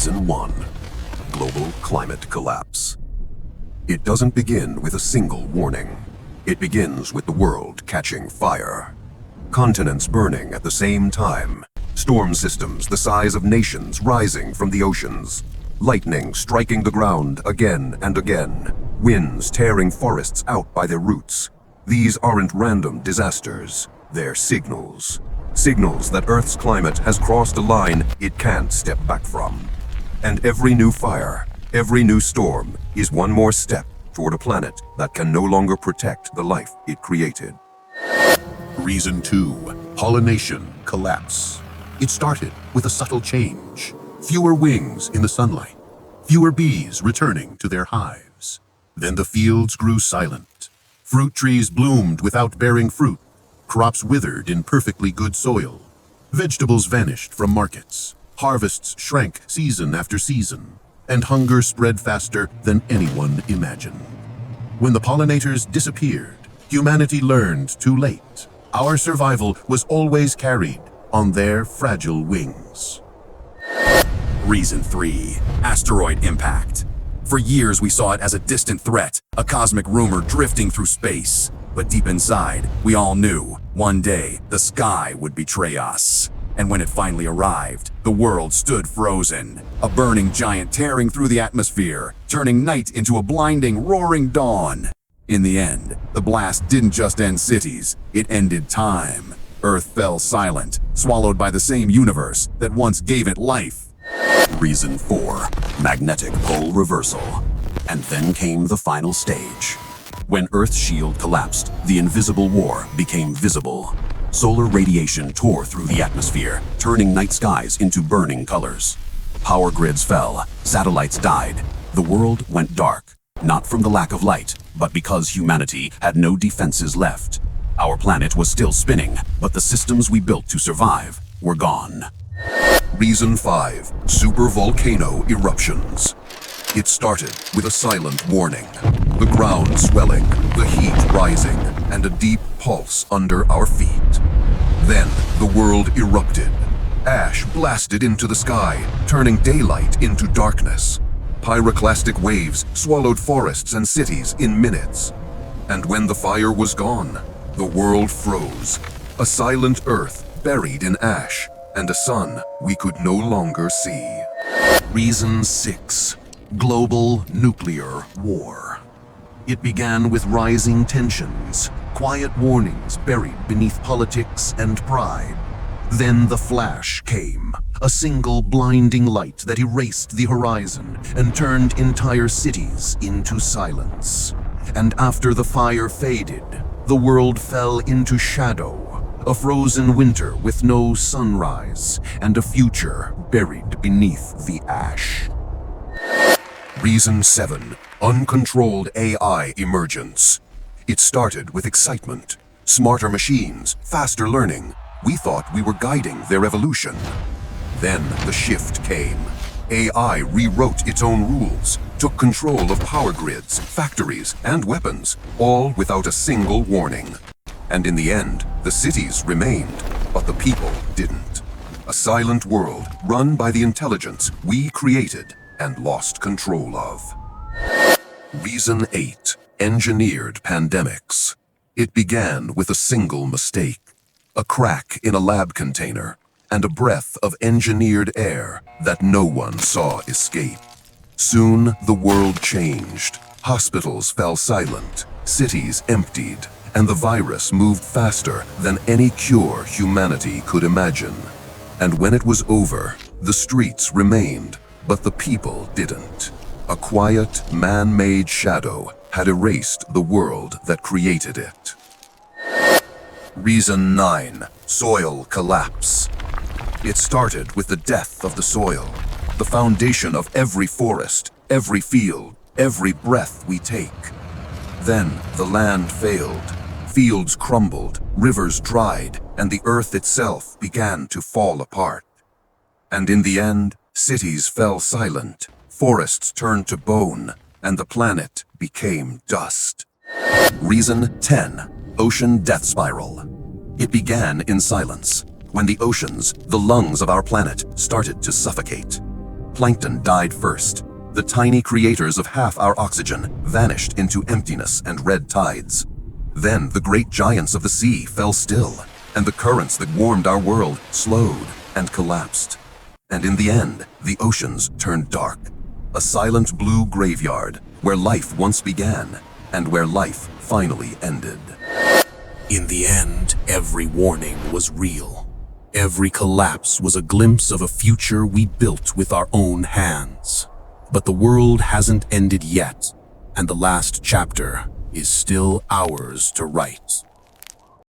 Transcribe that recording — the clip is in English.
Reason 1. Global climate collapse. It doesn't begin with a single warning. It begins with the world catching fire. Continents burning at the same time. Storm systems the size of nations rising from the oceans. Lightning striking the ground again and again. Winds tearing forests out by their roots. These aren't random disasters. They're signals. Signals that Earth's climate has crossed a line it can't step back from. And every new fire, every new storm is one more step toward a planet that can no longer protect the life it created. Reason 2. Pollination collapse. It started with a subtle change. Fewer wings in the sunlight. Fewer bees returning to their hives. Then the fields grew silent. Fruit trees bloomed without bearing fruit. Crops withered in perfectly good soil. Vegetables vanished from markets. Harvests shrank season after season. And hunger spread faster than anyone imagined. When the pollinators disappeared, humanity learned too late. Our survival was always carried on their fragile wings. Reason 3. Asteroid impact. For years we saw it as a distant threat, a cosmic rumor drifting through space. But deep inside, we all knew, one day, the sky would betray us. And when it finally arrived, the world stood frozen. A burning giant tearing through the atmosphere, turning night into a blinding, roaring dawn. In the end, the blast didn't just end cities, it ended time. Earth fell silent, swallowed by the same universe that once gave it life. Reason 4. Magnetic pole reversal. And then came the final stage. When Earth's shield collapsed, the invisible war became visible. Solar radiation tore through the atmosphere, turning night skies into burning colors. Power grids fell, satellites died. The world went dark, not from the lack of light, but because humanity had no defenses left. Our planet was still spinning, but the systems we built to survive were gone. Reason 5. Supervolcano eruptions. It started with a silent warning. The ground swelling, the heat rising, and a deep pulse under our feet. Then the world erupted. Ash blasted into the sky, turning daylight into darkness. Pyroclastic waves swallowed forests and cities in minutes. And when the fire was gone, the world froze. A silent Earth buried in ash, and a sun we could no longer see. Reason 6. Global nuclear war. It began with rising tensions, quiet warnings buried beneath politics and pride. Then the flash came, a single blinding light that erased the horizon and turned entire cities into silence. And after the fire faded, the world fell into shadow, a frozen winter with no sunrise, and a future buried beneath the ash. Reason 7. Uncontrolled AI emergence. It started with excitement. Smarter machines, faster learning. We thought we were guiding their evolution. Then the shift came. AI rewrote its own rules, took control of power grids, factories, and weapons, all without a single warning. And in the end, the cities remained, but the people didn't. A silent world run by the intelligence we created and lost control of. Reason 8. Engineered pandemics. It began with a single mistake. A crack in a lab container and a breath of engineered air that no one saw escape. Soon the world changed. Hospitals fell silent, cities emptied, and the virus moved faster than any cure humanity could imagine. And when it was over, the streets remained, but the people didn't. A quiet, man-made shadow had erased the world that created it. Reason 9. Soil collapse. It started with the death of the soil, the foundation of every forest, every field, every breath we take. Then the land failed. Fields crumbled, rivers dried, and the earth itself began to fall apart. And in the end, cities fell silent, forests turned to bone, and the planet became dust. Reason 10. Ocean death spiral. It began in silence, when the oceans, the lungs of our planet, started to suffocate. Plankton died first. The tiny creators of half our oxygen vanished into emptiness and red tides. Then the great giants of the sea fell still, and the currents that warmed our world slowed and collapsed. And in the end, the oceans turned dark. A silent blue graveyard where life once began and where life finally ended. In the end, every warning was real. Every collapse was a glimpse of a future we built with our own hands. But the world hasn't ended yet, and the last chapter is still ours to write.